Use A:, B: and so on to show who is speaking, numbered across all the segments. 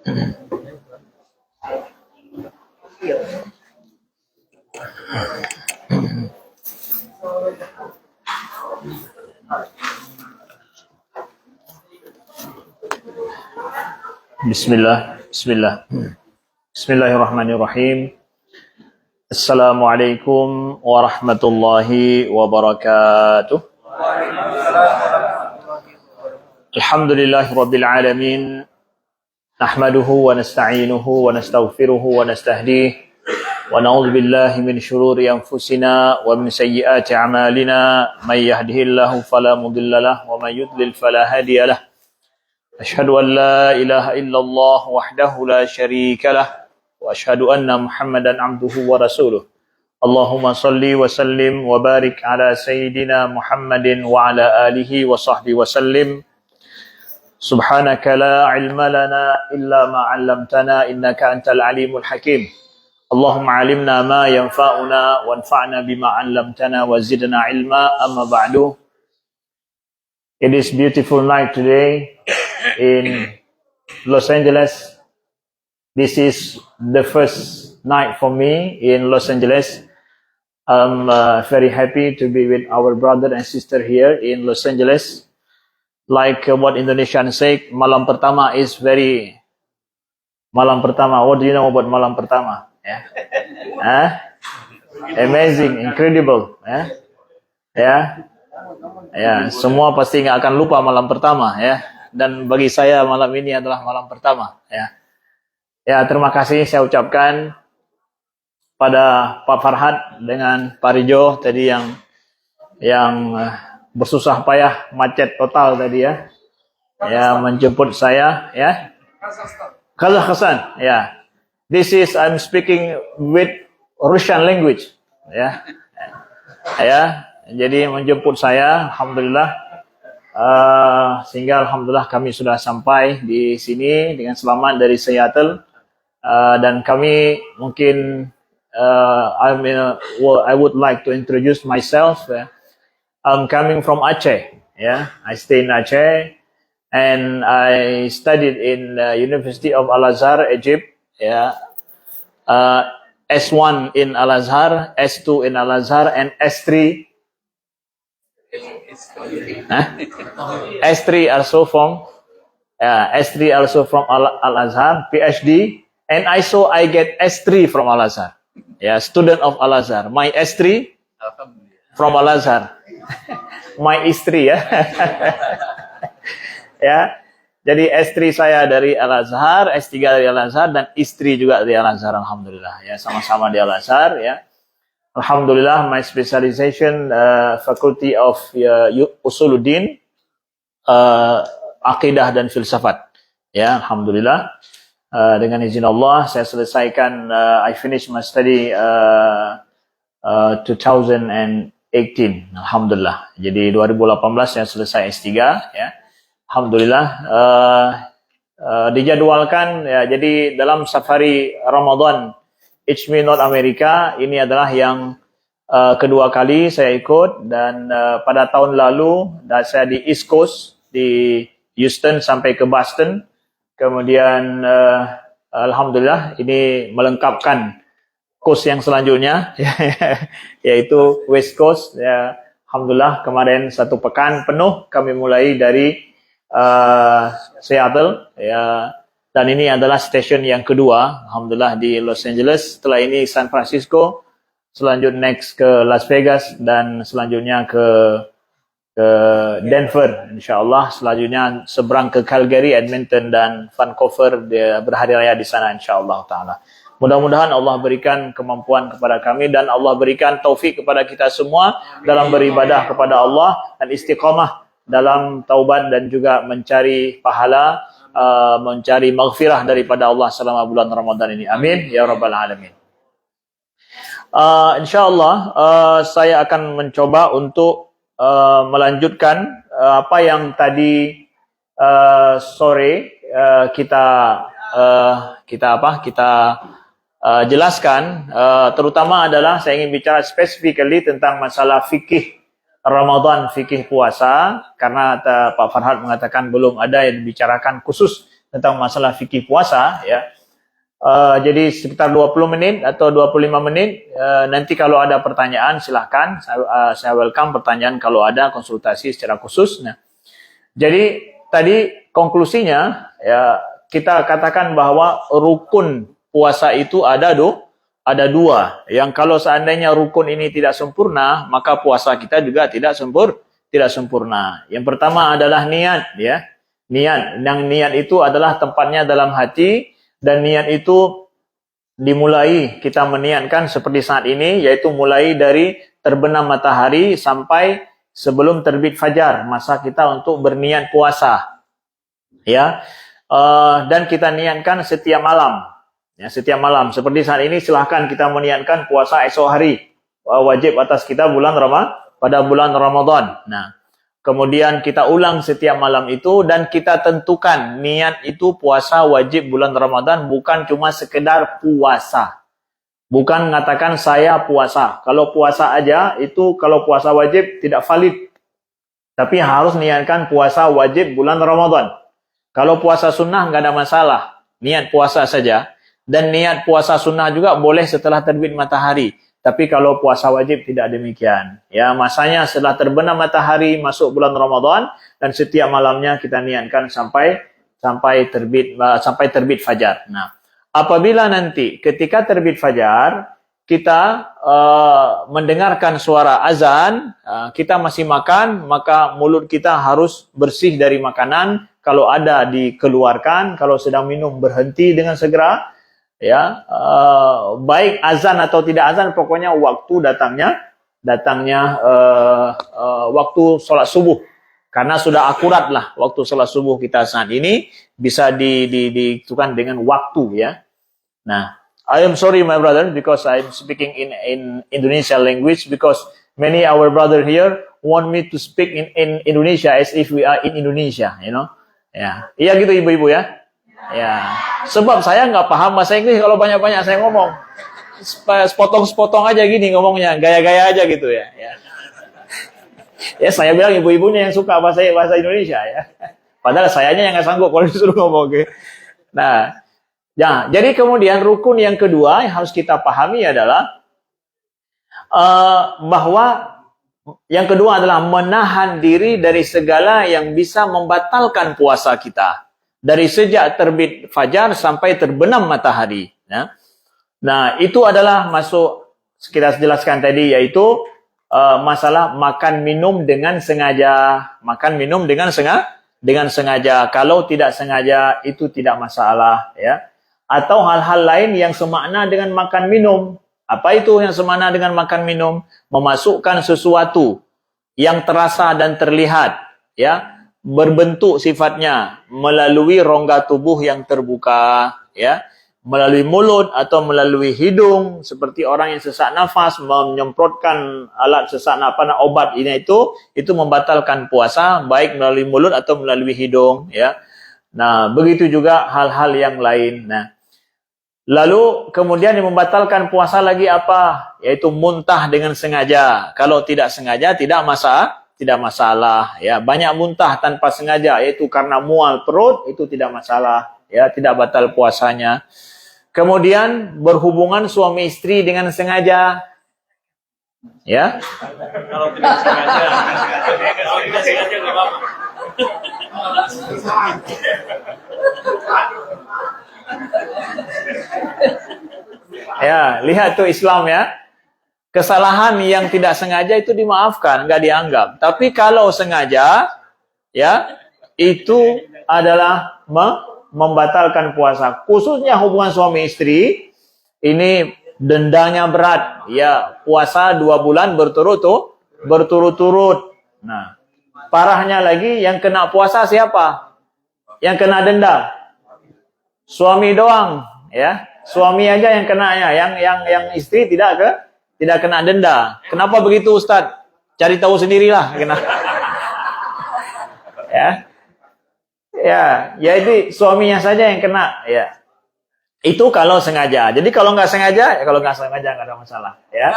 A: Bismillahirrahmanirrahim. Assalamualaikum warahmatullahi wabarakatuh. Alhamdulillahirabbil alamin. Nahmaduhu wa nasta'inuhu wa nastaghfiruhu wa nastahdihi wa na'udzu billahi min shururi anfusina wa min sayyiati a'malina. May yahdihillahu fala mudilla lahu wa may yudlil fala hadiya lahu. Asyhadu an la ilaha illallah wahdahu la syarika lah wa asyhadu anna Muhammadan abduhu wa rasuluh. Allahumma salli wa sallim wa barik ala sayyidina Muhammadin wa ala alihi wa sahbihi wa sallim. Subhanaka la ilma lana illa ma 'allamtana innaka antal alimul hakim. Allahumma 'allimna ma yanfa'una wanfa'na bima 'allamtana wa zidna ilma. Amma ba'du. It is beautiful night today in Los Angeles. This is the first night for me in Los Angeles. I'm very happy to be with our brother and sister here in Los Angeles. Like what Indonesians say, malam pertama is very malam pertama. What do you know about malam pertama? Yeah. Amazing, incredible. Yeah. Ya, semua pasti nggak akan lupa malam pertama ya. Dan bagi saya malam ini adalah malam pertama ya. Ya, terima kasih saya ucapkan pada Pak Farhad dengan Pak Rijo tadi yang bersusah payah macet total tadi ya. Ya, menjemput saya ya. Kazakhstan ya. This is I'm speaking with Russian language ya. Ya. Jadi menjemput saya, alhamdulillah, sehingga alhamdulillah kami sudah sampai di sini dengan selamat dari Seattle, dan kami mungkin I would like to introduce myself. I'm coming from Aceh, yeah. I stay in Aceh, and I studied in University of Al-Azhar, Egypt, yeah. S1 in Al-Azhar, S2 in Al-Azhar, and S3. S3 also from S3 also from Al-Azhar, PhD, and I get S3 from Al-Azhar. Yeah, student of Al-Azhar. My S3 from Al-Azhar. My istri ya. Ya. Jadi S3 saya dari Al-Azhar, S3 dari Al-Azhar, dan istri juga dari Al-Azhar, alhamdulillah. Ya, sama-sama di Al-Azhar ya. Alhamdulillah, my specialization Faculty of Usuluddin, Aqidah dan Filsafat. Ya, alhamdulillah. Dengan izin Allah, saya selesaikan. I finished my study 2018. Alhamdulillah. Jadi 2018 saya selesai S3. Ya, alhamdulillah. Dijadwalkan. Ya, jadi dalam safari Ramadan HMI North America ini adalah yang kedua kali saya ikut, dan pada tahun lalu saya di East Coast di Houston sampai ke Boston, kemudian alhamdulillah ini melengkapkan course yang selanjutnya yaitu West Coast ya. Alhamdulillah kemarin 1 pekan penuh kami mulai dari Seattle ya. Dan ini adalah stasiun yang kedua, alhamdulillah, di Los Angeles. Setelah ini San Francisco, selanjutnya next ke Las Vegas, dan selanjutnya ke Denver, insyaallah. Selanjutnya seberang ke Calgary, Edmonton, dan Vancouver, dia berhari raya di sana, insyaallah taala. Mudah-mudahan Allah berikan kemampuan kepada kami dan Allah berikan taufik kepada kita semua dalam beribadah kepada Allah dan istiqamah dalam taubat dan juga mencari pahala, mencari maghfirah daripada Allah selama bulan Ramadan ini. Amin ya rabbal alamin. Insyaallah saya akan mencoba untuk melanjutkan apa yang tadi sore kita jelaskan, terutama adalah saya ingin bicara specifically tentang masalah fikih Ramadan, fikih puasa, karena Pak Farhad mengatakan belum ada yang dibicarakan khusus tentang masalah fikih puasa ya. Jadi sekitar 20 menit atau 25 menit. Nanti kalau ada pertanyaan silahkan, saya welcome pertanyaan kalau ada, konsultasi secara khusus. Nah, jadi tadi konklusinya ya, kita katakan bahwa rukun puasa itu ada dua. Yang kalau seandainya rukun ini tidak sempurna, maka puasa kita juga tidak sempurna. Yang pertama adalah niat ya. Niat itu adalah tempatnya dalam hati, dan niat itu dimulai kita meniatkan seperti saat ini, yaitu mulai dari terbenam matahari sampai sebelum terbit fajar, masa kita untuk berniat puasa. Ya. Dan kita niatkan setiap malam. Ya, setiap malam. Seperti saat ini silahkan kita meniatkan puasa esok hari. Wajib atas kita pada bulan Ramadan. Nah, kemudian kita ulang setiap malam itu dan kita tentukan niat itu puasa wajib bulan Ramadan, bukan cuma sekedar puasa. Bukan mengatakan saya puasa. Kalau puasa aja itu, kalau puasa wajib tidak valid. Tapi harus niatkan puasa wajib bulan Ramadan. Kalau puasa sunnah nggak ada masalah. Niat puasa saja. Dan niat puasa sunnah juga boleh setelah terbit matahari. Tapi kalau puasa wajib tidak demikian. Ya, masanya setelah terbenam matahari masuk bulan Ramadan, dan setiap malamnya kita niatkan sampai terbit fajar. Nah, apabila nanti ketika terbit fajar kita mendengarkan suara azan, kita masih makan, maka mulut kita harus bersih dari makanan. Kalau ada dikeluarkan, kalau sedang minum berhenti dengan segera. Ya, baik azan atau tidak azan, pokoknya waktu datangnya waktu sholat subuh, karena sudah akurat lah waktu sholat subuh kita saat ini bisa ditentukan dengan waktu ya. Nah, I am sorry my brother, because I'm speaking in Indonesian language, because many our brother here want me to speak in Indonesia as if we are in Indonesia, you know. Ya, iya gitu ibu-ibu ya. Ya, sebab saya nggak paham bahasa Inggris kalau banyak-banyak saya ngomong. Sepotong-sepotong aja gini ngomongnya, gaya-gaya aja gitu ya. Ya saya bilang ibu-ibunya yang suka bahasa Indonesia ya. Padahal sayanya yang nggak sanggup kalau disuruh ngomong. Okay. Nah, ya, jadi kemudian rukun yang kedua yang harus kita pahami adalah bahwa yang kedua adalah menahan diri dari segala yang bisa membatalkan puasa kita. Dari sejak terbit fajar sampai terbenam matahari. Ya. Nah, itu adalah masuk, kita jelaskan tadi, yaitu masalah makan minum dengan sengaja. Makan minum dengan sengaja. Kalau tidak sengaja, itu tidak masalah. Ya. Atau hal-hal lain yang semakna dengan makan minum. Apa itu yang semakna dengan makan minum? Memasukkan sesuatu yang terasa dan terlihat. Ya. Berbentuk sifatnya melalui rongga tubuh yang terbuka, ya, melalui mulut atau melalui hidung, seperti orang yang sesak nafas menyemprotkan alat sesak nafas, obat ini itu membatalkan puasa, baik melalui mulut atau melalui hidung, ya. Nah, begitu juga hal-hal yang lain. Nah, lalu kemudian yang membatalkan puasa lagi apa? Yaitu muntah dengan sengaja. Kalau tidak sengaja tidak masalah, ya. Banyak muntah tanpa sengaja, yaitu karena mual perut, itu tidak masalah, ya, tidak batal puasanya. Kemudian berhubungan suami istri dengan sengaja, ya. Kalau tidak sengaja nggak apa-apa. Ya, lihat tuh Islam ya. Kesalahan yang tidak sengaja itu dimaafkan, nggak dianggap. Tapi kalau sengaja, ya, itu adalah membatalkan puasa. Khususnya hubungan suami istri, ini dendanya berat. Ya, puasa 2 bulan berturut-turut. Nah, parahnya lagi yang kena puasa siapa? Yang kena denda? Suami doang, ya. Suami aja yang kena ya, yang istri tidak kena denda. Kenapa begitu Ustadz? Cari tahu sendirilah. Ya, jadi suaminya saja yang kena. Ya, itu kalau sengaja. Jadi kalau nggak sengaja, nggak ada masalah. Ya,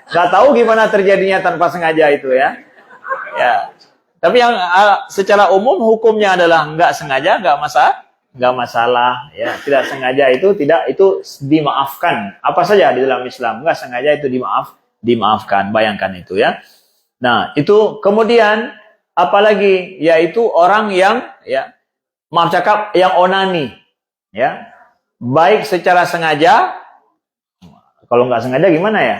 A: nggak tahu gimana terjadinya tanpa sengaja itu ya. Ya, tapi yang secara umum hukumnya adalah nggak sengaja, nggak nggak masalah, ya. Tidak sengaja itu dimaafkan. Apa saja di dalam Islam nggak sengaja itu dimaafkan. Bayangkan itu, ya. Nah, itu kemudian apalagi, yaitu orang yang, ya, maaf cakap, yang onani, ya, baik secara sengaja. Kalau nggak sengaja gimana ya?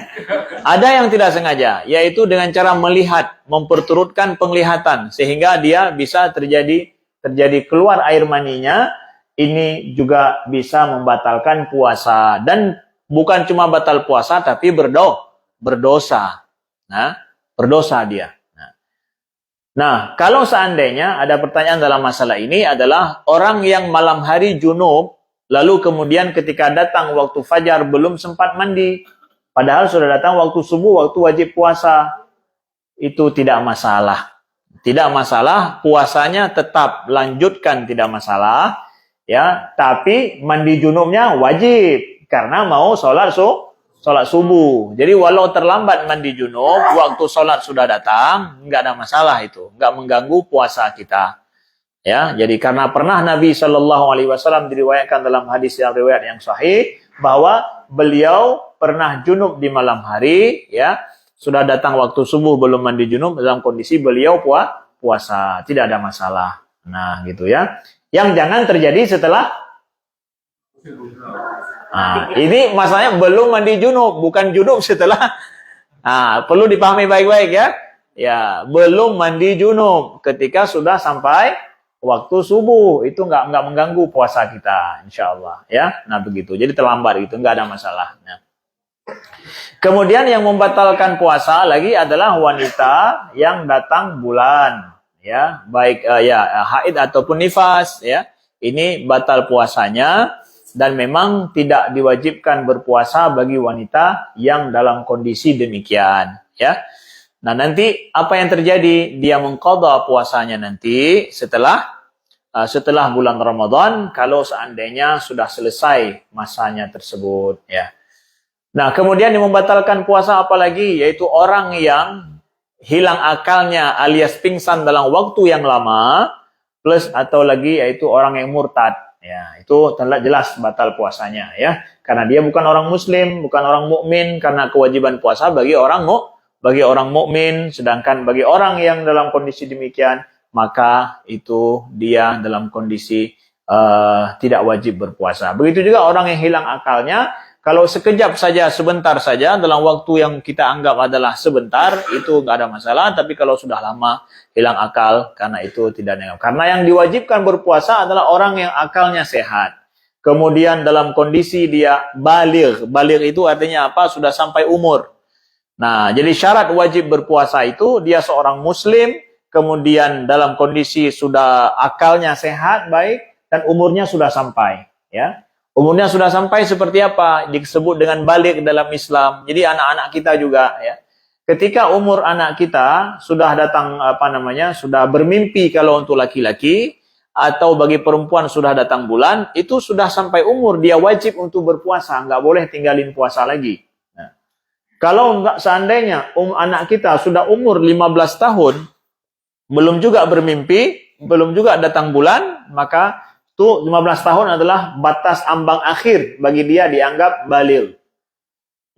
A: Ada yang tidak sengaja, yaitu dengan cara melihat, memperturutkan penglihatan, sehingga dia bisa terjadi keluar air maninya. Ini juga bisa membatalkan puasa. Dan bukan cuma batal puasa, tapi berdosa. Nah, berdosa dia. Nah, kalau seandainya ada pertanyaan dalam masalah ini adalah orang yang malam hari junub, lalu kemudian ketika datang waktu fajar belum sempat mandi, padahal sudah datang waktu subuh, waktu wajib puasa, itu tidak masalah. Tidak masalah, puasanya tetap lanjutkan, tidak masalah, ya. Tapi mandi junubnya wajib karena mau sholat subuh. Jadi walau terlambat mandi junub, waktu sholat sudah datang, nggak ada masalah itu, nggak mengganggu puasa kita. Ya, jadi karena pernah Nabi Shallallahu Alaihi Wasallam diriwayatkan dalam hadis yang riwayat yang sahih bahwa beliau pernah junub di malam hari, ya, sudah datang waktu subuh belum mandi junub, dalam kondisi beliau puasa, tidak ada masalah. Nah, gitu ya. Yang jangan terjadi setelah, nah, ini masalahnya belum mandi junub, bukan junub setelah. Nah, perlu dipahami baik-baik, ya. Ya, belum mandi junub ketika sudah sampai waktu subuh, itu nggak mengganggu puasa kita, insya Allah, ya. Nah, begitu. Jadi terlambat itu nggak ada masalah. Nah. Kemudian yang membatalkan puasa lagi adalah wanita yang datang bulan, ya, baik haid ataupun nifas, ya. Ini batal puasanya dan memang tidak diwajibkan berpuasa bagi wanita yang dalam kondisi demikian, ya. Nah, nanti apa yang terjadi? Dia mengqadha puasanya nanti setelah bulan Ramadan, kalau seandainya sudah selesai masanya tersebut, ya. Nah, kemudian yang membatalkan puasa apalagi, yaitu orang yang hilang akalnya alias pingsan dalam waktu yang lama, plus atau lagi yaitu orang yang murtad, ya. Itu jelas batal puasanya, ya. Karena dia bukan orang muslim, bukan orang mukmin, karena kewajiban puasa bagi orang mukmin, sedangkan bagi orang yang dalam kondisi demikian, maka itu dia dalam kondisi tidak wajib berpuasa. Begitu juga orang yang hilang akalnya, kalau sekejap saja, sebentar saja, dalam waktu yang kita anggap adalah sebentar, itu nggak ada masalah. Tapi kalau sudah lama hilang akal, karena itu tidak ada. Karena yang diwajibkan berpuasa adalah orang yang akalnya sehat. Kemudian dalam kondisi dia baligh. Baligh itu artinya apa? Sudah sampai umur. Nah, jadi syarat wajib berpuasa itu dia seorang muslim, kemudian dalam kondisi sudah akalnya sehat, baik, dan umurnya sudah sampai, ya. Umurnya sudah sampai seperti apa? Disebut dengan baligh dalam Islam. Jadi anak-anak kita juga, ya. Ketika umur anak kita sudah datang sudah bermimpi kalau untuk laki-laki, atau bagi perempuan sudah datang bulan, itu sudah sampai umur dia wajib untuk berpuasa, nggak boleh tinggalin puasa lagi. Kalau enggak, seandainya anak kita sudah umur 15 tahun, belum juga bermimpi, belum juga datang bulan, maka itu 15 tahun adalah batas ambang akhir bagi dia dianggap baligh.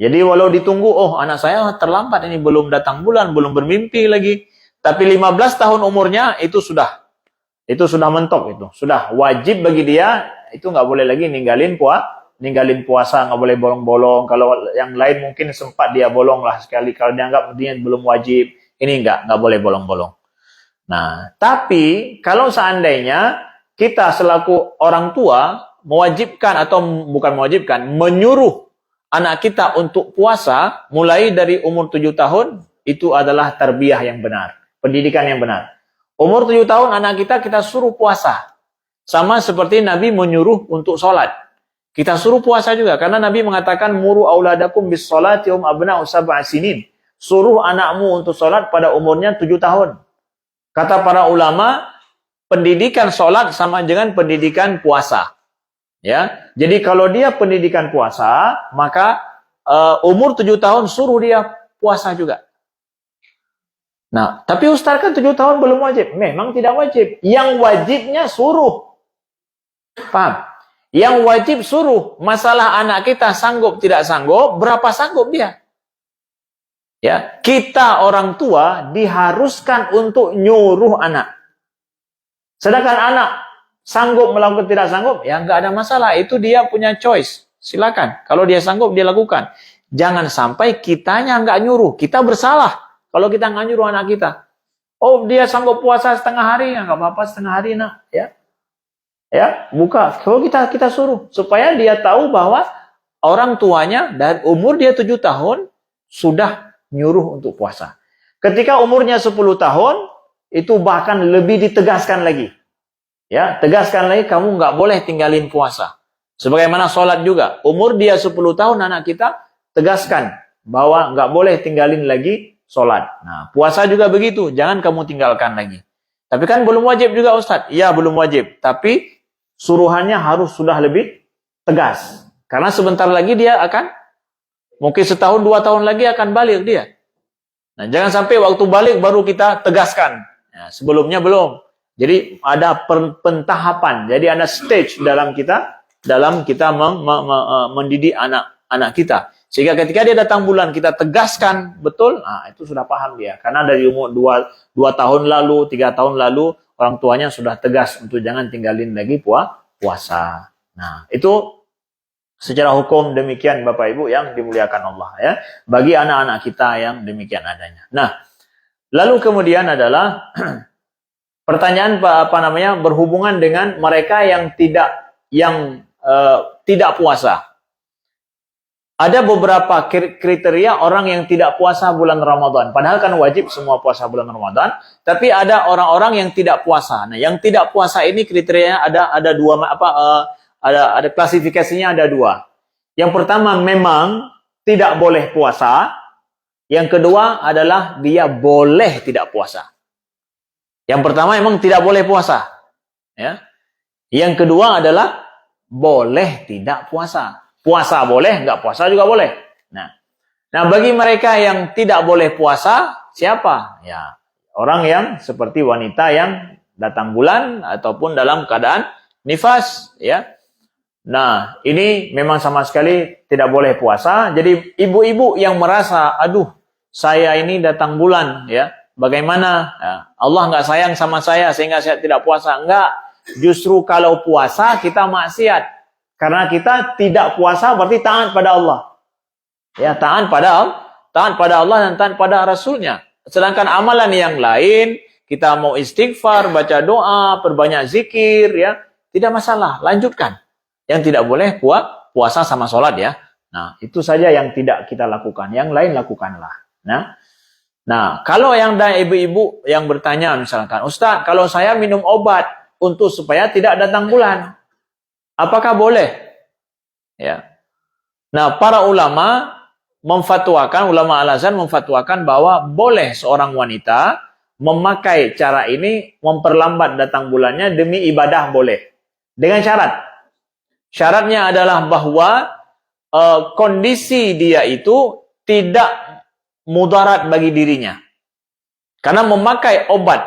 A: Jadi walau ditunggu, oh anak saya terlambat ini, belum datang bulan, belum bermimpi lagi. Tapi 15 tahun umurnya itu sudah mentok, itu sudah wajib bagi dia, itu nggak boleh lagi ninggalin puasa, nggak boleh bolong-bolong. Kalau yang lain mungkin sempat dia bolong lah sekali, kalau dianggap dia belum wajib, ini nggak boleh bolong-bolong. Nah, tapi kalau seandainya kita selaku orang tua mewajibkan atau bukan mewajibkan, menyuruh anak kita untuk puasa mulai dari umur 7 tahun, itu adalah tarbiyah yang benar, pendidikan yang benar. Umur 7 tahun anak kita suruh puasa. Sama seperti Nabi menyuruh untuk sholat. Kita suruh puasa juga, karena Nabi mengatakan muru auladakum bis sholati abna'u sab'a sinin. Suruh anakmu untuk sholat pada umurnya 7 tahun. Kata para ulama, pendidikan sholat sama dengan pendidikan puasa. Ya, jadi kalau dia pendidikan puasa, maka umur 7 tahun suruh dia puasa juga. Nah, tapi Ustaz kan 7 tahun belum wajib. Memang tidak wajib. Yang wajibnya suruh. Paham? Yang wajib suruh. Masalah anak kita sanggup tidak sanggup, berapa sanggup dia. Ya, kita orang tua diharuskan untuk nyuruh anak. Sedangkan anak sanggup melakukan tidak sanggup, ya nggak ada masalah. Itu dia punya choice. Silakan. Kalau dia sanggup, dia lakukan. Jangan sampai kitanya nggak nyuruh. Kita bersalah kalau kita nggak nyuruh anak kita. Oh, dia sanggup puasa setengah hari, ya nggak apa-apa setengah hari, nak. Ya, buka. Kalau kita suruh supaya dia tahu bahwa orang tuanya dan umur dia 7 tahun sudah nyuruh untuk puasa. Ketika umurnya 10 tahun, itu bahkan lebih ditegaskan lagi. Ya, tegaskan lagi kamu nggak boleh tinggalin puasa. Sebagaimana sholat juga. Umur dia 10 tahun anak kita, tegaskan bahwa nggak boleh tinggalin lagi sholat. Nah, puasa juga begitu. Jangan kamu tinggalkan lagi. Tapi kan belum wajib juga Ustaz. Iya, belum wajib. Tapi suruhannya harus sudah lebih tegas. Karena sebentar lagi dia akan, mungkin setahun 2 tahun lagi akan balik dia. Nah, jangan sampai waktu balik baru kita tegaskan. Nah, sebelumnya belum. Jadi ada pentahapan. Jadi ada stage dalam kita mendidik anak kita. Sehingga ketika dia datang bulan kita tegaskan betul, nah itu sudah paham dia. Karena dari umur 2 tahun lalu, 3 tahun lalu orang tuanya sudah tegas untuk jangan tinggalin lagi puasa. Nah, itu secara hukum demikian Bapak Ibu yang dimuliakan Allah ya. Bagi anak-anak kita yang demikian adanya. Nah, lalu kemudian adalah pertanyaan berhubungan dengan mereka yang tidak puasa. Ada beberapa kriteria orang yang tidak puasa bulan Ramadan. Padahal kan wajib semua puasa bulan Ramadan. Tapi ada orang-orang yang tidak puasa. Nah, yang tidak puasa ini kriterianya ada dua, ada klasifikasinya ada 2. Yang pertama memang tidak boleh puasa. Yang kedua adalah dia boleh tidak puasa. Yang pertama memang tidak boleh puasa. Ya. Yang kedua adalah boleh tidak puasa. Puasa boleh, nggak puasa juga boleh. Nah, bagi mereka yang tidak boleh puasa, siapa? Ya, orang yang seperti wanita yang datang bulan ataupun dalam keadaan nifas, ya. Nah, ini memang sama sekali tidak boleh puasa. Jadi ibu-ibu yang merasa, aduh, saya ini datang bulan, ya, bagaimana? Ya, Allah nggak sayang sama saya sehingga saya tidak puasa. Enggak, justru kalau puasa kita maksiat. Karena kita tidak puasa berarti taat pada Allah. Ya, taat pada Allah dan taat pada Rasulnya. Sedangkan amalan yang lain, kita mau istighfar, baca doa, perbanyak zikir, ya, tidak masalah, lanjutkan. Yang tidak boleh puasa sama sholat, ya. Nah, itu saja yang tidak kita lakukan. Yang lain lakukanlah. Nah, kalau yang ada ibu-ibu yang bertanya misalkan, Ustaz, kalau saya minum obat untuk supaya tidak datang bulan, apakah boleh? Ya. Nah, para ulama ulama Al-Azhar memfatwakan bahwa boleh seorang wanita memakai cara ini memperlambat datang bulannya demi ibadah boleh. Dengan syarat. Syaratnya adalah bahwa kondisi dia itu tidak mudarat bagi dirinya. Karena memakai obat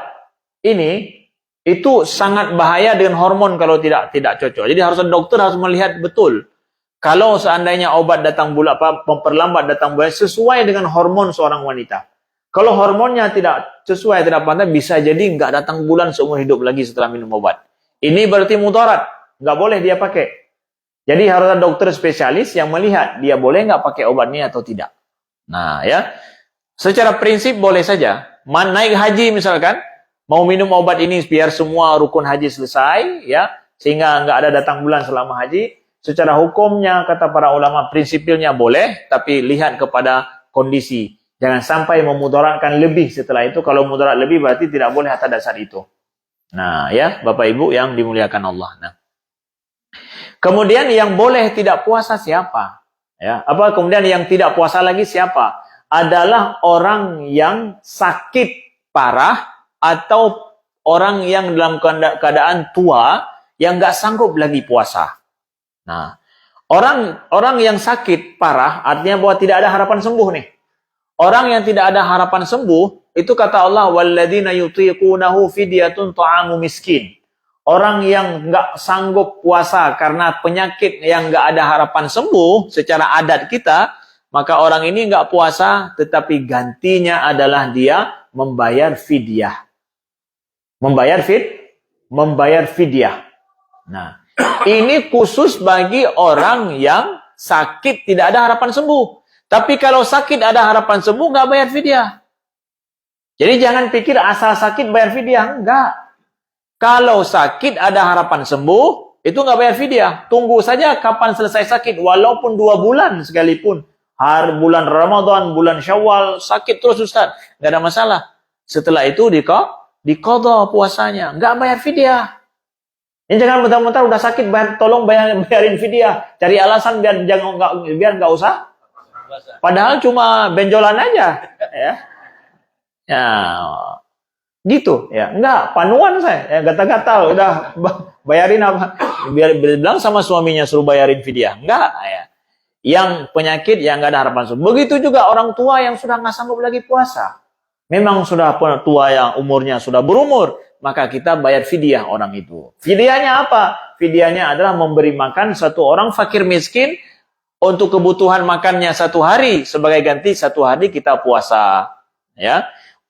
A: ini itu sangat bahaya dengan hormon kalau tidak cocok. Jadi dokter harus melihat betul. Kalau seandainya obat datang bulan memperlambat datang bulan sesuai dengan hormon seorang wanita. Kalau hormonnya tidak sesuai, tidak pantas, bisa jadi nggak datang bulan seumur hidup lagi setelah minum obat. Ini berarti mudarat, nggak boleh dia pakai. Jadi harus ada dokter spesialis yang melihat dia boleh nggak pakai obat ini atau tidak. Nah, ya, secara prinsip boleh saja. Naik haji misalkan. Mau minum obat ini biar semua rukun haji selesai, ya, sehingga nggak ada datang bulan selama haji. Secara hukumnya, kata para ulama, prinsipilnya boleh, tapi lihat kepada kondisi. Jangan sampai memudaratkan lebih setelah itu. Kalau mudarat lebih berarti tidak boleh atas dasar itu. Nah, ya, Bapak Ibu yang dimuliakan Allah. Nah, kemudian yang boleh tidak puasa siapa? Ya, kemudian yang tidak puasa lagi siapa? Adalah orang yang sakit parah atau orang yang dalam keadaan tua yang nggak sanggup lagi puasa. Nah, orang yang sakit parah artinya bahwa tidak ada harapan sembuh nih. Orang yang tidak ada harapan sembuh itu kata Allah walladzina yutiqunahu fidyatun ta'amu miskin. Orang yang nggak sanggup puasa karena penyakit yang nggak ada harapan sembuh secara adat kita, maka orang ini nggak puasa, tetapi gantinya adalah dia membayar fidyah. Membayar fidyah. Nah, ini khusus bagi orang yang sakit tidak ada harapan sembuh. Tapi kalau sakit ada harapan sembuh, nggak bayar fidyah. Jadi jangan pikir asal sakit bayar fidyah, enggak. Kalau sakit ada harapan sembuh, itu nggak bayar fidyah. Tunggu saja kapan selesai sakit, walaupun 2 bulan sekalipun. Hari bulan Ramadan, bulan Syawal, sakit terus Ustaz, nggak ada masalah. Setelah itu diqadha puasanya, nggak bayar fidyah. Ini jangan mentang-mentang udah sakit, tolong bayarin fidyah. Cari alasan biar nggak usah. Padahal cuma benjolan aja, ya. Ya. Gitu ya, enggak, panuan saya ya, gatal-gatal udah bayarin apa, biar bilang sama suaminya suruh bayarin fidyah, enggak ya, yang penyakit yang enggak ada harapan sembuh. Begitu juga orang tua yang sudah nggak sanggup lagi puasa, memang sudah tua yang umurnya sudah berumur, maka kita bayar fidyah orang itu. Fidyahnya apa? Fidyahnya adalah memberi makan satu orang fakir miskin untuk kebutuhan makannya 1 hari, sebagai ganti 1 hari kita puasa, ya.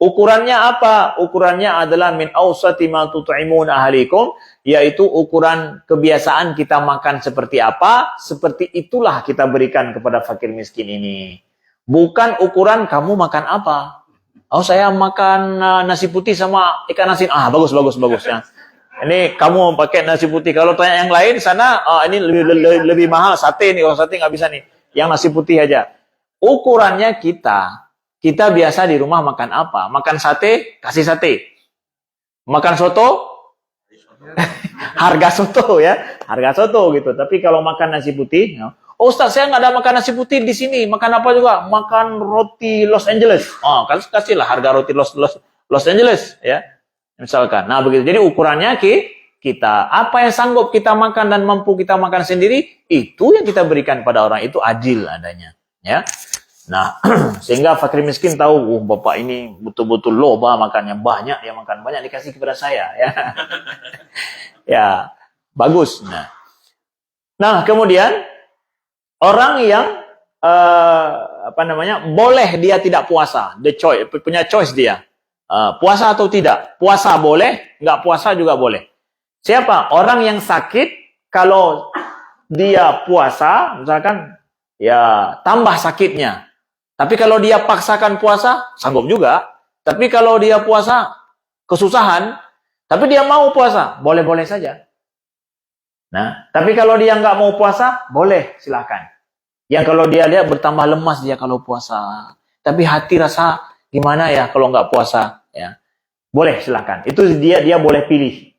A: Ukurannya apa? Ukurannya adalah min awsati ma tut'imun ahlikum, yaitu ukuran kebiasaan kita makan seperti apa, seperti itulah kita berikan kepada fakir miskin ini. Bukan ukuran kamu makan apa. Oh, saya makan nasi putih sama ikan asin. Ah, bagus ya. Ini kamu pakai nasi putih. Kalau tanya yang lain sana, ini lebih mahal sate nih. Kalau sate nggak bisa nih. Yang nasi putih aja. Ukurannya kita biasa di rumah makan apa? Makan sate, kasih sate. Makan soto, harga soto ya. Harga soto gitu. Tapi kalau makan nasi putih, oh Ustaz, saya nggak ada makan nasi putih di sini. Makan apa juga? Makan roti Los Angeles. Oh, kasihlah harga roti Los Angeles ya. Misalkan. Nah, begitu. Jadi ukurannya kita. Apa yang sanggup kita makan dan mampu kita makan sendiri, itu yang kita berikan pada orang. Itu adil adanya. Ya. Nah, sehingga fakir miskin tahu, bapak ini betul-betul loba makannya, banyak dia makan, banyak dikasih kepada saya, ya. Ya, bagus. Nah, kemudian orang yang boleh dia tidak puasa, punya choice dia, puasa atau tidak, puasa boleh, nggak puasa juga boleh. Siapa? Orang yang sakit, kalau dia puasa, misalkan, ya tambah sakitnya. Tapi kalau dia paksakan puasa, sanggup juga. Tapi kalau dia puasa, kesusahan, tapi dia mau puasa, boleh-boleh saja. Nah, tapi kalau dia nggak mau puasa, boleh, silakan. Yang kalau dia lihat bertambah lemas dia kalau puasa. Tapi hati rasa gimana ya kalau nggak puasa, ya. Boleh, silakan. Itu dia boleh pilih.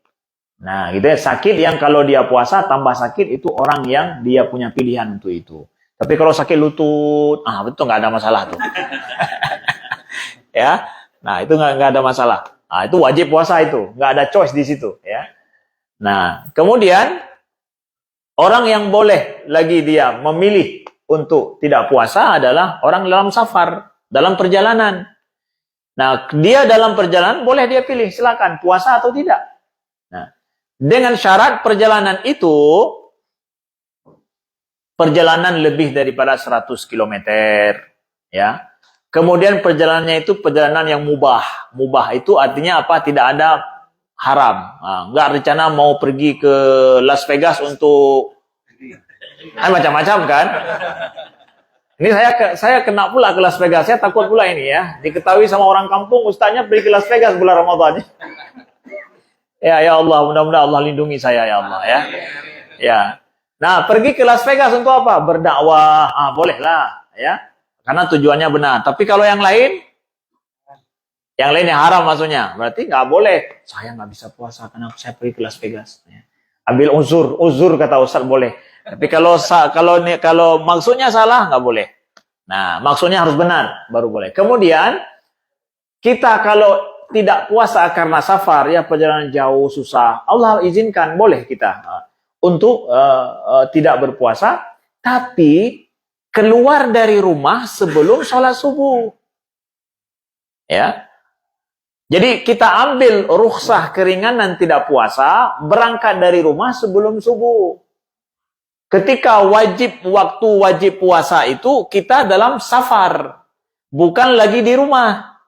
A: Nah, gitu ya. Sakit yang kalau dia puasa tambah sakit, itu orang yang dia punya pilihan untuk itu. Tapi kalau sakit lutut, betul nggak ada masalah tuh. Ya, nah itu nggak ada masalah. Nah, itu wajib puasa itu, nggak ada choice di situ. Ya. Nah, kemudian orang yang boleh lagi dia memilih untuk tidak puasa adalah orang dalam safar, dalam perjalanan. Nah, dia dalam perjalanan boleh dia pilih, silakan puasa atau tidak. Nah, dengan syarat perjalanan itu perjalanan lebih daripada 100 km, ya. Kemudian perjalanannya itu perjalanan yang mubah. Mubah itu artinya apa? Tidak ada haram. Enggak rencana mau pergi ke Las Vegas untuk macam-macam kan? Ini saya kena pula ke Las Vegas. Saya takut pula ini ya. Diketahui sama orang kampung, ustaznya pergi ke Las Vegas bulan Ramadan. Ya Allah, mudah-mudahan Allah lindungi saya ya Allah ya. Ya. Nah, pergi ke Las Vegas untuk apa? Berdakwah. Bolehlah, ya. Karena tujuannya benar. Tapi kalau yang lain yang haram maksudnya. Berarti nggak boleh. Saya nggak bisa puasa karena saya pergi ke Las Vegas. Ya. Ambil uzur kata Ustaz boleh. Tapi kalau maksudnya salah nggak boleh. Nah, maksudnya harus benar baru boleh. Kemudian kita kalau tidak puasa karena safar, ya perjalanan jauh susah, Allah izinkan boleh kita untuk tidak berpuasa, tapi keluar dari rumah sebelum sholat subuh. Ya. Jadi kita ambil rukhsah keringanan tidak puasa, berangkat dari rumah sebelum subuh. Ketika waktu wajib puasa itu kita dalam safar, bukan lagi di rumah.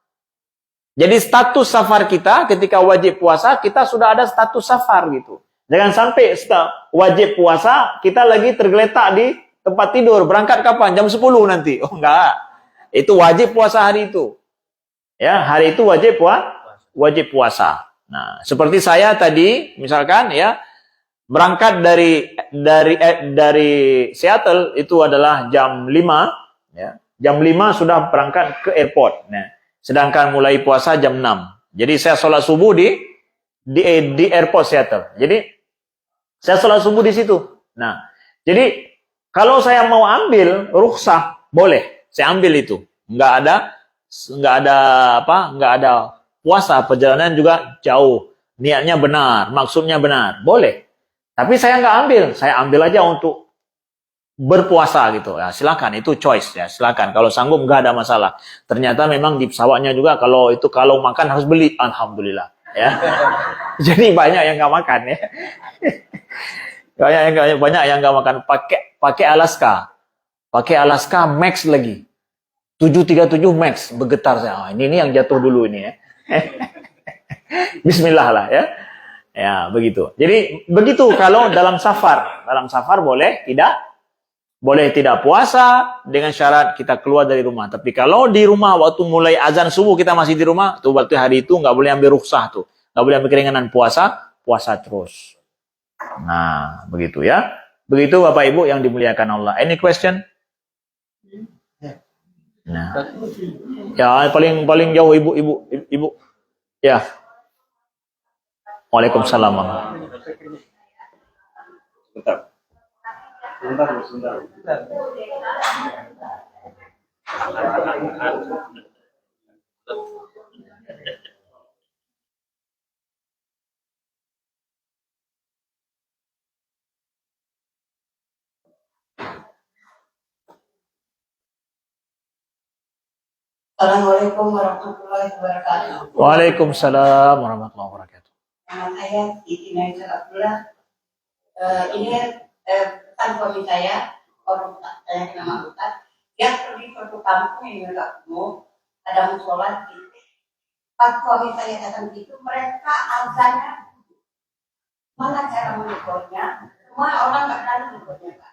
A: Jadi status safar kita ketika wajib puasa, kita sudah ada status safar gitu. Jangan sampai wajib puasa, kita lagi tergeletak di tempat tidur. Berangkat kapan? Jam 10 nanti. Oh enggak. Itu wajib puasa hari itu. Ya, hari itu wajib puasa. Nah, seperti saya tadi, misalkan ya, berangkat dari Seattle itu adalah jam 5, ya. Jam 5 sudah berangkat ke airport. Nah, sedangkan mulai puasa jam 6. Jadi saya sholat subuh di airport Seattle. Jadi saya sholat subuh di situ. Nah, jadi kalau saya mau ambil rukhsah, boleh. Saya ambil itu. Enggak ada puasa, perjalanan juga jauh. Niatnya benar, maksudnya benar. Boleh. Tapi saya nggak ambil. Saya ambil aja untuk berpuasa gitu. Ya, silakan, itu choice ya. Silakan. Kalau sanggup nggak ada masalah. Ternyata memang di pesawatnya juga kalau makan harus beli. Alhamdulillah. Ya. Jadi banyak yang nggak makan ya. banyak yang nggak makan. Pakai Alaska. Pakai Alaska Max lagi. 737 Max, bergetar saya. Ini yang jatuh dulu ini ya. Bismillah lah ya. Ya, begitu. Jadi begitu kalau dalam safar. Dalam safar boleh tidak puasa dengan syarat kita keluar dari rumah. Tapi kalau di rumah waktu mulai azan subuh kita masih di rumah, tuh waktu hari itu nggak boleh ambil rukhsah tuh. Nggak boleh ambil keringanan puasa terus. Nah, begitu ya. Begitu Bapak Ibu yang dimuliakan Allah. Any question? Nah. Ya, paling jauh ibu. Ya. Waalaikumsalam. Sebentar.
B: Assalamualaikum warahmatullahi wabarakatuh.
A: Waalaikumsalam warahmatullahi wabarakatuh.
B: Nama saya Siti Naisha Abdullah. Ini pesan suami saya, orang saya nama Ustaz. Dia pergi ke suatu kampung yang nggak ketemu, ada musola. Pas suami saya datang itu, mereka azannya, mana cara mengukurnya? Semua orang nggak tahu mengukurnya, Pak.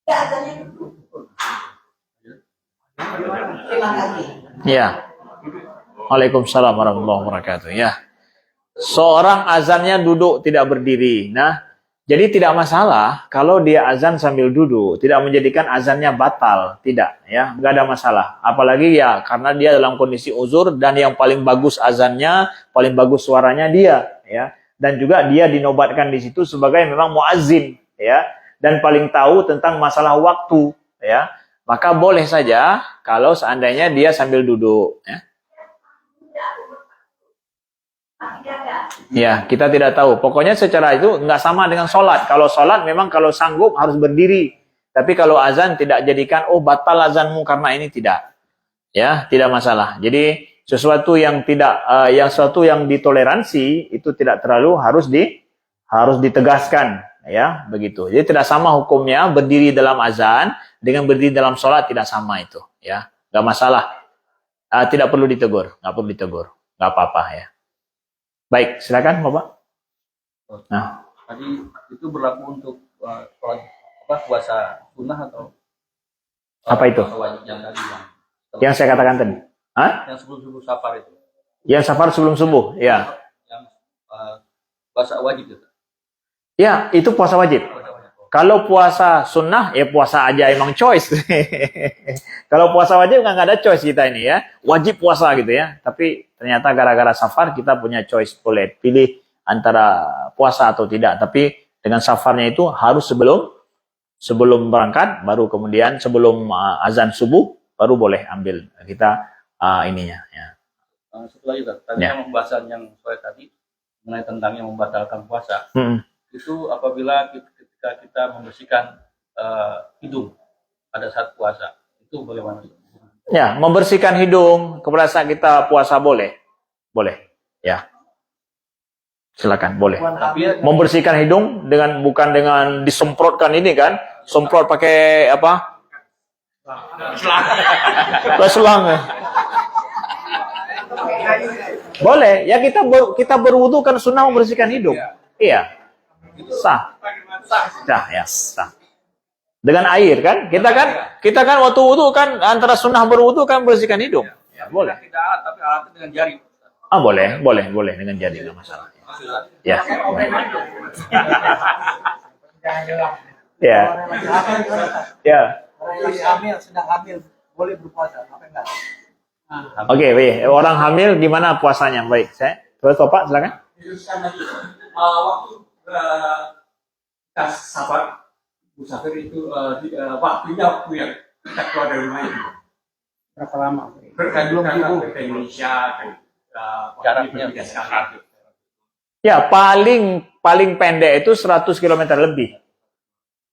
B: Ya azannya itu. Terima kasih.
A: Ya. Waalaikumsalam warahmatullahi wabarakatuh. Ya. Seorang azannya duduk tidak berdiri. Nah, jadi tidak masalah kalau dia azan sambil duduk, tidak menjadikan azannya batal, tidak ya, enggak ada masalah. Apalagi ya karena dia dalam kondisi uzur dan yang paling bagus azannya, paling bagus suaranya dia ya. Dan juga dia dinobatkan di situ sebagai memang muazzin ya, dan paling tahu tentang masalah waktu ya. Maka boleh saja kalau seandainya dia sambil duduk ya. Ya, kita tidak tahu. Pokoknya secara itu nggak sama dengan sholat. Kalau sholat memang kalau sanggup harus berdiri. Tapi kalau azan tidak jadikan, oh batal azanmu karena ini tidak. Ya, tidak masalah. Jadi sesuatu yang sesuatu yang ditoleransi itu tidak terlalu harus ditegaskan. Ya, begitu. Jadi tidak sama hukumnya berdiri dalam azan dengan berdiri dalam sholat, tidak sama itu. Ya, nggak masalah. Tidak perlu ditegur, nggak apa-apa ya. Baik, silakan Bapak.
C: Nah, tadi itu berlaku untuk puasa sunnah atau
A: apa itu?
C: wajib yang tadi
A: yang saya katakan tadi. Hah?
C: Yang sebelum subuh safar itu.
A: Yang safar sebelum subuh, ya.
C: Yang puasa wajib itu.
A: Ya, itu puasa wajib. Kalau puasa sunnah, ya puasa aja emang choice. Kalau puasa wajib nggak ada choice kita ini ya. Wajib puasa gitu ya. Tapi ternyata gara-gara safar kita punya choice. Boleh pilih antara puasa atau tidak. Tapi dengan safarnya itu harus sebelum berangkat, baru kemudian sebelum azan subuh, baru boleh ambil kita ininya. Ya.
C: Satu lagi, tadi yang pembahasan yang sore tadi mengenai tentang yang membatalkan puasa. Itu apabila ketika kita membersihkan hidung pada saat puasa, itu bagaimana?
A: Ya, membersihkan hidung kepada saat kita puasa boleh. Boleh. Ya. Silakan, boleh.
C: Tapi
A: Membersihkan hidung bukan dengan disemprotkan ini kan? Semprot pakai apa? Selang. Boleh. Ya kita berwudu kan sunnah membersihkan hidung. Iya. Sah. Sah, ya, sah. Dengan air kan? Kita kan waktu wudu kan antara sunnah berwudu kan bersihkan hidung. Ya, boleh.
C: tidak alat, tapi alatnya dengan jari.
A: Ah, boleh dengan jari nggak masalah. Ya. Ya. Ya.
D: Sedang hamil boleh berpuasa apa enggak?
A: Oke, baik. Orang hamil gimana puasanya? Baik, terus Bapak silakan.
D: Waktu kita musafir itu waktunya waktu yang kita keluar dari rumah itu berapa lama? Belum ke Indonesia
C: Jaraknya
A: Ya, paling pendek itu 100 km lebih.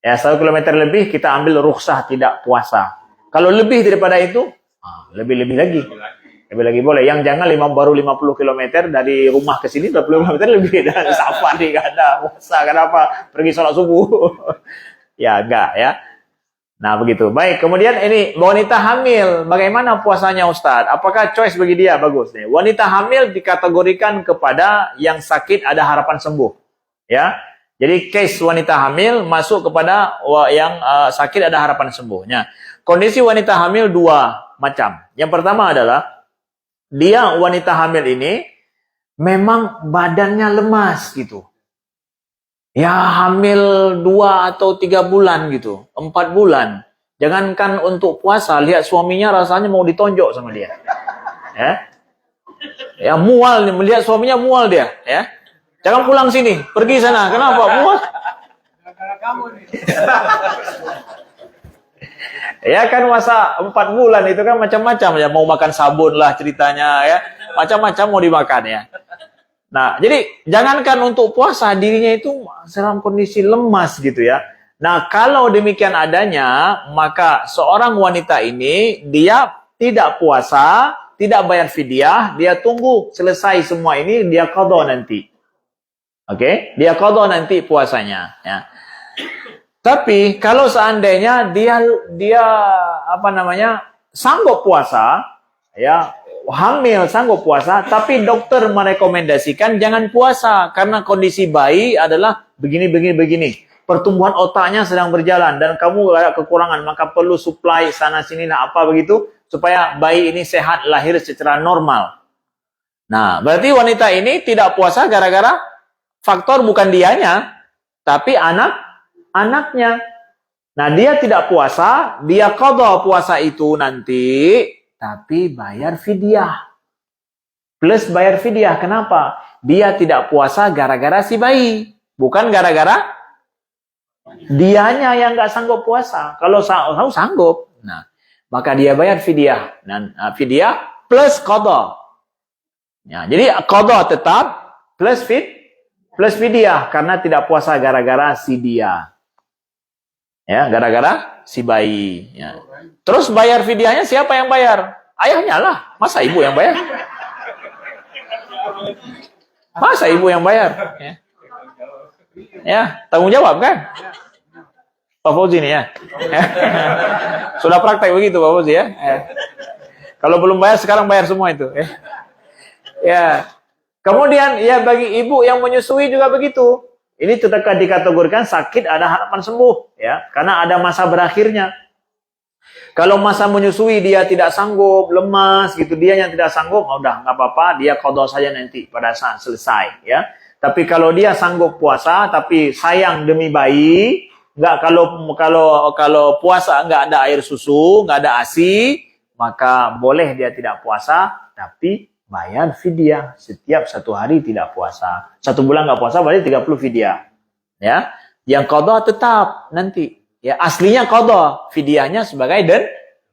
A: Ya, 100 km lebih kita ambil rukhsah tidak puasa. Kalau lebih daripada itu, lebih lagi. Lebih lagi boleh. Yang jangan baru 50 km dari rumah ke sini, 20 km lebih. Dan safari nggak ada puasa. Kenapa? Pergi sholat subuh. Ya, enggak ya. Nah, begitu. Baik, kemudian ini wanita hamil. Bagaimana puasanya Ustadz? Apakah choice bagi dia? Bagus nih. Wanita hamil dikategorikan kepada yang sakit ada harapan sembuh. Ya. Jadi case wanita hamil masuk kepada yang sakit ada harapan sembuhnya. Kondisi wanita hamil dua macam. Yang pertama adalah dia wanita hamil ini memang badannya lemas gitu. Ya hamil 2 atau 3 bulan gitu, 4 bulan. Jangankan untuk puasa, lihat suaminya rasanya mau ditonjok sama dia. Ya mual nih, melihat suaminya mual dia. Ya, jangan pulang sini, pergi sana. Kenapa mual? Ya kan masa 4 bulan itu kan macam-macam ya, mau makan sabun lah ceritanya ya, macam-macam mau dimakan ya. Nah, jadi jangankan untuk puasa, dirinya itu dalam kondisi lemas gitu ya. Nah, kalau demikian adanya, maka seorang wanita ini, dia tidak puasa, tidak bayar fidyah, dia tunggu selesai semua ini, dia qadha nanti. Oke? Dia qadha nanti puasanya. Ya. Tapi, kalau seandainya dia sanggup puasa, ya, hamil sanggup puasa, tapi dokter merekomendasikan jangan puasa karena kondisi bayi adalah begini. Pertumbuhan otaknya sedang berjalan dan kamu ada kekurangan, maka perlu supply sana sini apa begitu supaya bayi ini sehat lahir secara normal. Nah, berarti wanita ini tidak puasa gara-gara faktor bukan dianya, tapi anaknya. Nah, dia tidak puasa, dia qadha puasa itu nanti, tapi bayar fidyah. Plus bayar fidyah. Kenapa? Dia tidak puasa gara-gara si bayi. Bukan gara-gara dianya yang nggak sanggup puasa. Kalau sanggup, nah, maka dia bayar fidyah. Dan fidyah plus qadha. Ya, jadi qadha tetap plus fidyah. Karena tidak puasa gara-gara si dia. Ya, gara-gara si bayi. Ya. Terus bayar fidyahnya siapa yang bayar? Ayahnya lah. Masa ibu yang bayar? Masa ibu yang bayar? Ya, tanggung jawab kan? Pak Fauzi nih ya. Sudah praktek begitu Pak Fauzi ya. Kalau belum bayar sekarang bayar semua itu. Ya. Kemudian ya bagi ibu yang menyusui juga begitu. Ini tetap dikategorikan sakit ada harapan sembuh ya, karena ada masa berakhirnya. Kalau masa menyusui dia tidak sanggup, lemas gitu, dia yang tidak sanggup, udah nggak apa-apa, dia qadha saja nanti pada saat selesai ya. Tapi kalau dia sanggup puasa tapi sayang demi bayi, nggak kalau puasa nggak ada air susu, nggak ada ASI, maka boleh dia tidak puasa tapi bayar fidyah setiap 1 hari tidak puasa. 1 bulan nggak puasa berarti 30 fidyah. Ya, yang qadha tetap nanti. Ya, aslinya qadha, fidyahnya sebagai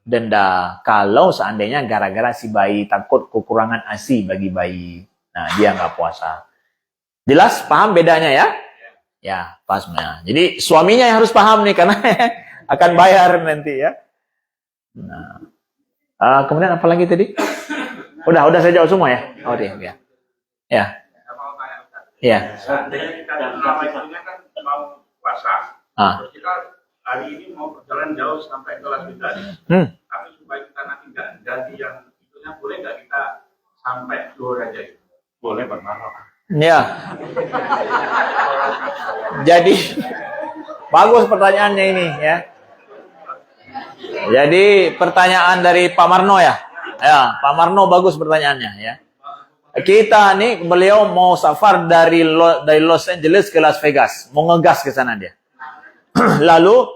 A: denda. Kalau seandainya gara-gara si bayi takut kekurangan ASI bagi bayi. Nah, dia nggak puasa. Jelas paham bedanya ya? Ya, paham ya. Jadi suaminya yang harus paham nih karena akan bayar nanti ya. Nah, kemudian apa lagi tadi? Udah saya jawab semua ya. Oh dia, ya. Ya. Ya.
E: Seandainya kita selama ini kan mau puasa, terus kita hari ini mau berjalan jauh sampai ke Las Vegas. Tapi supaya kita nanti nggak ganti yang itunya, boleh nggak kita sampai zuhur aja? Boleh, Bang.
A: Ya. Jadi bagus pertanyaannya ini ya. Jadi pertanyaan dari Pak Marno ya. Ya, Pak Marno bagus pertanyaannya ya. Kita nih beliau mau safar dari Los Angeles ke Las Vegas, mau ngegas ke sana dia. Lalu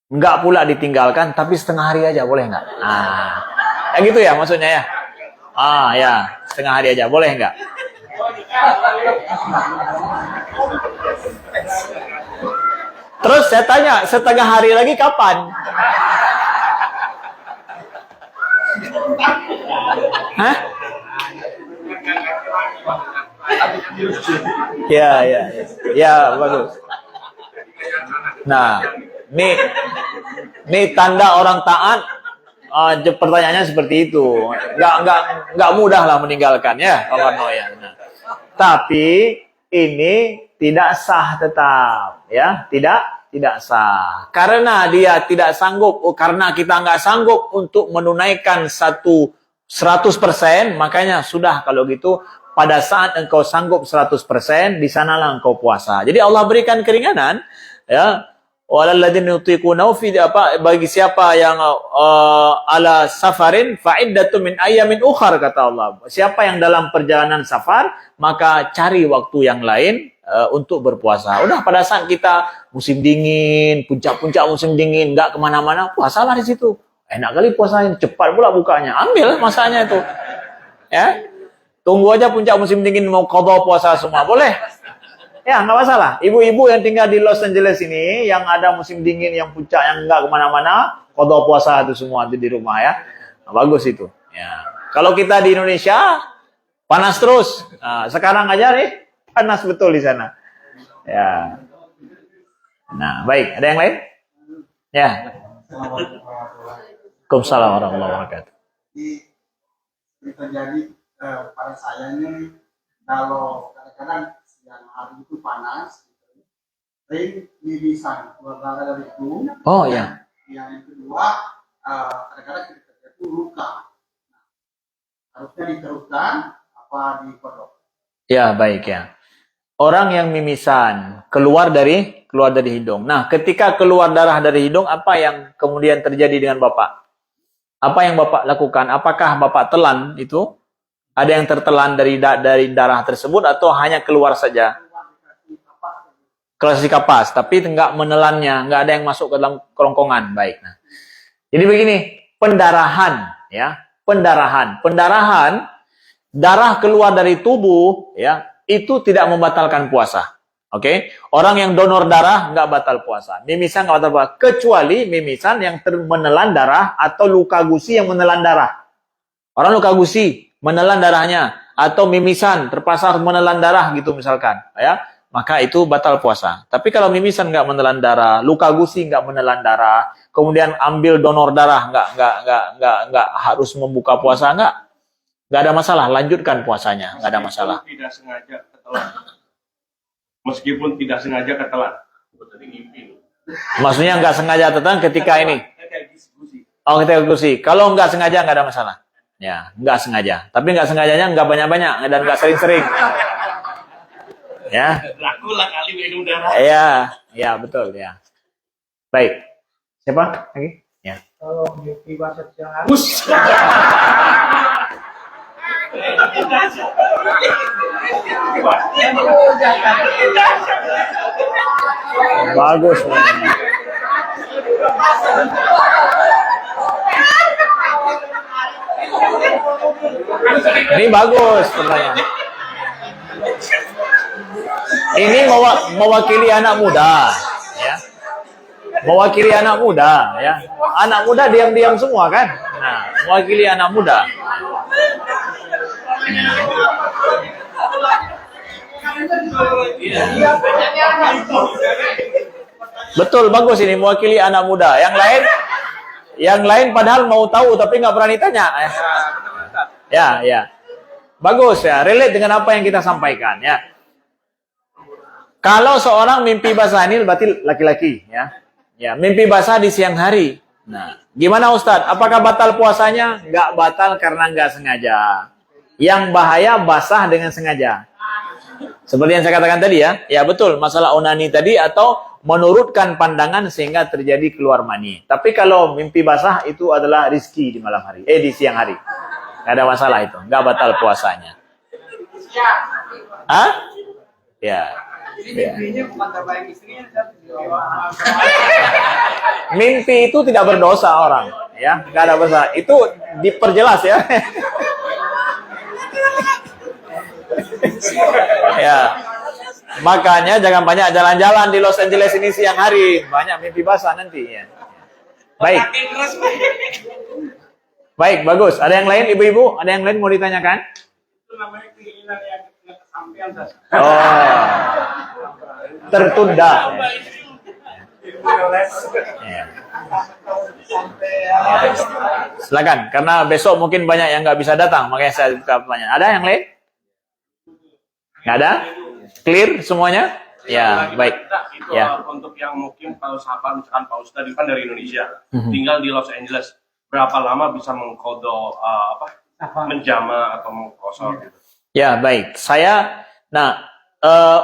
A: nggak pula ditinggalkan, tapi setengah hari aja boleh nggak? Ya gitu ya maksudnya ya. Ya setengah hari aja boleh nggak? Terus saya tanya, setengah hari lagi kapan? Hah? Ya, bagus. Nah, nih tanda orang taat. Pertanyaannya seperti itu. Nggak mudah lah meninggalkan ya, Pak Marno ya. Nah, tapi ini tidak sah tetap, ya, tidak sah. Karena dia tidak sanggup, karena kita nggak sanggup untuk menunaikan 100%, makanya sudah kalau gitu pada saat engkau sanggup 100%, di sanalah engkau puasa. Jadi Allah berikan keringanan, ya. Walalladzina yutiqunahu bagi siapa yang ala safarin fa'iddatun min ayyamin ukhar, kata Allah. Siapa yang dalam perjalanan safar, maka cari waktu yang lain untuk berpuasa. Udah pada saat kita musim dingin, puncak-puncak musim dingin, nggak kemana-mana, puasalah di situ. Enak kali puasanya, cepat pula bukanya. Ambil masanya itu. Ya. Tunggu aja puncak musim dingin mau qadha puasa semua, boleh? Ya, nggak masalah. Ibu-ibu yang tinggal di Los Angeles ini, yang ada musim dingin, yang puncak, yang nggak kemana-mana, qadha puasa itu semua di rumah ya. Nah, bagus itu. Ya. Kalau kita di Indonesia, panas terus. Nah, sekarang aja nih, panas betul di sana. Ya. Nah, baik. Ada yang lain? Ya. Waalaikumsalam warahmatullahi wabarakatuh.
D: Terjadi pada saya ini, kalau kadang-kadang siang hari itu panas, sering mimisan keluar darah dari hidung.
A: Oh ya.
D: Yang kedua, kadang-kadang kita itu luka. Nah, harusnya diteruskan apa dikodok? Ya,
A: baik ya. Orang yang mimisan keluar dari hidung. Nah, ketika keluar darah dari hidung, apa yang kemudian terjadi dengan Bapak? Apa yang Bapak lakukan? Apakah Bapak telan itu? Ada yang tertelan dari darah tersebut atau hanya keluar saja? Klasik kapas, tapi enggak menelannya, enggak ada yang masuk ke dalam kerongkongan. Baik. Nah, jadi begini, pendarahan, ya, pendarahan, darah keluar dari tubuh, ya, itu tidak membatalkan puasa. Oke, orang yang donor darah nggak batal puasa, mimisan nggak batal puasa, kecuali mimisan yang menelan darah atau luka gusi yang menelan darah. Orang luka gusi menelan darahnya, atau mimisan terpasang menelan darah gitu misalkan, ya, maka itu batal puasa. Tapi kalau mimisan nggak menelan darah, luka gusi nggak menelan darah, kemudian ambil donor darah nggak harus membuka puasa, nggak ada masalah, lanjutkan puasanya, nggak ada masalah.
E: Tidak sengaja ketelan. Meskipun tidak sengaja ketelan.
A: Maksudnya nggak sengaja ketelan ketika ini. Oh, ketika gusi. Kalau nggak sengaja nggak ada masalah. Ya, nggak sengaja. Tapi nggak sengajanya nggak banyak-banyak dan nggak sering-sering. Ya.
E: Laku lah kali minum darah.
A: Ya betul ya. Baik. Siapa lagi? Ya.
D: Kalau di WhatsApp siang hari.
A: Bagus. Ini bagus pertanyaan. Ini mewakili anak muda, ya. Mewakili anak muda, ya. Anak muda diam-diam semua kan? Nah, mewakili anak muda. Betul, bagus ini mewakili anak muda. Yang lain padahal mau tahu tapi nggak berani tanya. Ya, ya. Bagus ya, relate dengan apa yang kita sampaikan ya. Kalau seorang mimpi basah ini berarti laki-laki ya. Ya, mimpi basah di siang hari. Nah, gimana Ustadz? Apakah batal puasanya? Nggak batal karena nggak sengaja. Yang bahaya basah dengan sengaja. Seperti yang saya katakan tadi ya. Ya betul, masalah onani tadi atau menurutkan pandangan sehingga terjadi keluar mani. Tapi kalau mimpi basah itu adalah rizki di malam hari. Di siang hari. Nggak ada masalah itu. Nggak batal puasanya. Hah? Ya. Ya. Mimpi itu tidak berdosa orang, ya, nggak ada dosa. Itu diperjelas ya. Ya, makanya jangan banyak jalan-jalan di Los Angeles ini siang hari, banyak mimpi basah nanti. Ya. Baik, baik, bagus. Ada yang lain, ibu-ibu? Ada yang lain mau ditanyakan?
E: Itu namanya keinginan yang kesampaian.
A: Oh, tertunda. Ya. Silakan, karena besok mungkin banyak yang nggak bisa datang, makanya saya buka pertanyaan. Ada yang lain? Nggak ada? Clear semuanya? Ya, baik.
E: Itu
A: Ya.
E: untuk yang mungkin kalau sahabat misalkan Pak Ustadz kan dari Indonesia, tinggal di Los Angeles, berapa lama bisa mengkodok menjama atau mengkosor gitu?
A: Ya, baik.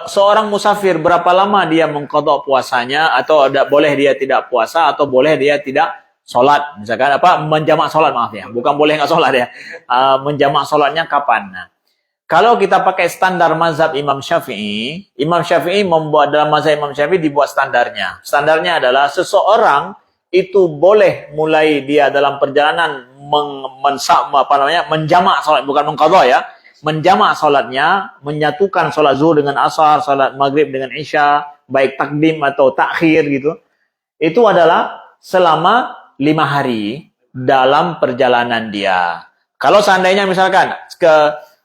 A: Seorang musafir berapa lama dia mengqadha puasanya atau boleh dia tidak puasa atau boleh dia tidak sholat, misalkan menjamak sholat, maaf ya, bukan boleh nggak sholat ya, menjamak sholatnya kapan? Nah, kalau kita pakai standar mazhab Imam Syafi'i membuat, dalam mazhab Imam Syafi'i dibuat standarnya. Standarnya adalah seseorang itu boleh mulai dia dalam perjalanan menjamak sholat, bukan mengqadha ya. Menjamak sholatnya, menyatukan sholat zuhur dengan asar, sholat maghrib dengan isya, baik takdim atau takhir gitu. Itu adalah selama 5 hari dalam perjalanan dia. Kalau seandainya misalkan ke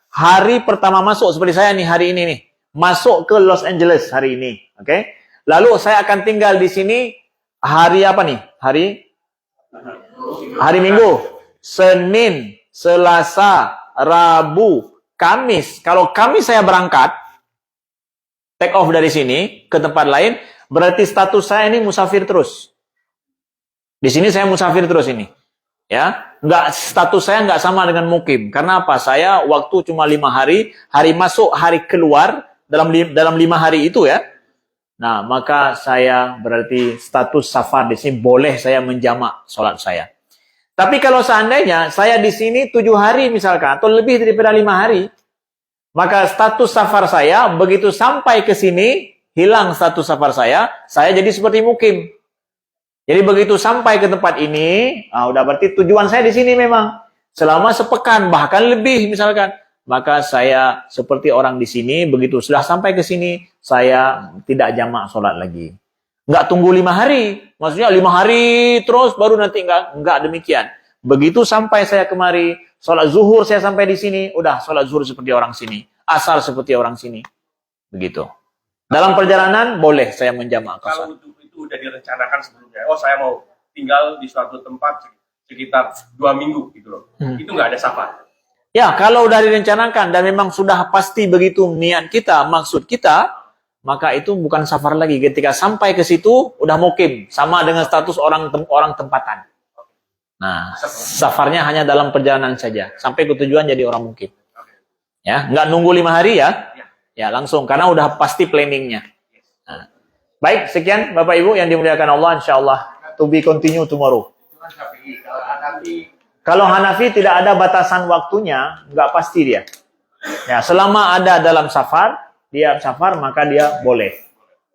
A: hari pertama masuk, seperti saya nih hari ini nih, masuk ke Los Angeles hari ini, oke? Lalu saya akan tinggal di sini hari apa nih? Hari Minggu, Senin, Selasa, Rabu, Kamis. Kalau Kamis saya berangkat, take off dari sini ke tempat lain, berarti status saya ini musafir terus. Di sini saya musafir terus ini. Ya, status saya nggak sama dengan mukim. Karena apa? Saya waktu cuma 5 hari, hari masuk, hari keluar dalam 5 hari itu ya. Nah, maka saya berarti status safar di sini, boleh saya menjamak sholat saya. Tapi kalau seandainya saya di sini 7 hari misalkan, atau lebih daripada 5 hari, maka status safar saya begitu sampai ke sini, hilang status safar saya jadi seperti mukim. Jadi begitu sampai ke tempat ini, udah berarti tujuan saya di sini memang selama sepekan, bahkan lebih misalkan. Maka saya seperti orang di sini, begitu sudah sampai ke sini, saya tidak jamak sholat lagi. Nggak tunggu 5 hari. Maksudnya 5 hari terus baru nanti nggak demikian. Begitu sampai saya kemari, sholat zuhur saya sampai di sini, udah sholat zuhur seperti orang sini. Asar seperti orang sini. Begitu. Dalam perjalanan boleh saya menjamak qasar.
E: Kalau itu udah direncanakan sebelumnya, saya mau tinggal di suatu tempat sekitar 2 minggu gitu loh. Itu nggak ada safar.
A: Ya, kalau udah direncanakan dan memang sudah pasti begitu niat kita, maksud kita, maka itu bukan safar lagi. Ketika sampai ke situ, udah mukim. Sama dengan status orang tempatan. Nah, safarnya hanya dalam perjalanan saja. Sampai ke tujuan jadi orang mukim. Ya, nggak nunggu 5 hari ya. Ya, langsung. Karena udah pasti planningnya. Nah. Baik, sekian Bapak Ibu yang dimuliakan Allah. InsyaAllah, to be continue tomorrow. Kalau Hanafi tidak ada batasan waktunya, nggak pasti dia. Ya, selama ada dalam safar, dia safar maka dia boleh.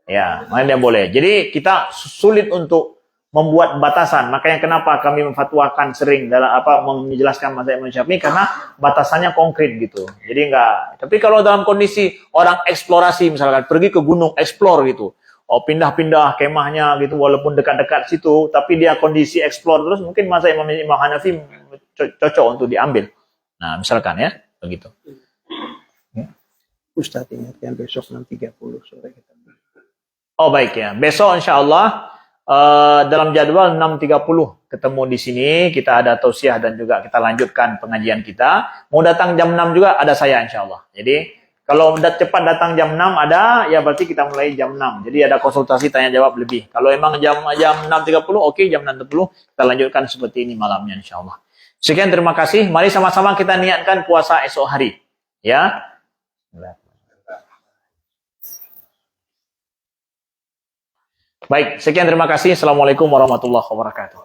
A: Ya, maka dia boleh. Jadi kita sulit untuk membuat batasan. Makanya kenapa kami memfatwakan sering dalam menjelaskan mazhab Imam Syafi'i, karena batasannya konkret gitu. Jadi enggak. Tapi kalau dalam kondisi orang eksplorasi misalkan pergi ke gunung explore gitu. Pindah-pindah kemahnya gitu walaupun dekat-dekat situ, tapi dia kondisi explore terus, mungkin mazhab Imam Hanafi cocok untuk diambil. Nah, misalkan ya, begitu.
F: Ustadz ingatkan besok 6.30 sore kita.
A: Oh baik ya, besok insya Allah dalam jadwal 6.30 ketemu di sini, kita ada tausiah dan juga kita lanjutkan pengajian kita. Mau datang jam 6 juga ada saya insyaallah. Jadi kalau cepat datang jam 6 ada, ya berarti kita mulai jam 6. Jadi ada konsultasi tanya jawab lebih. Kalau emang jam 6.30 oke, jam 6.30 kita lanjutkan seperti ini malamnya insyaallah. Sekian, terima kasih. Mari sama-sama kita niatkan puasa esok hari. Ya. Baik, sekian terima kasih. Assalamualaikum warahmatullahi wabarakatuh.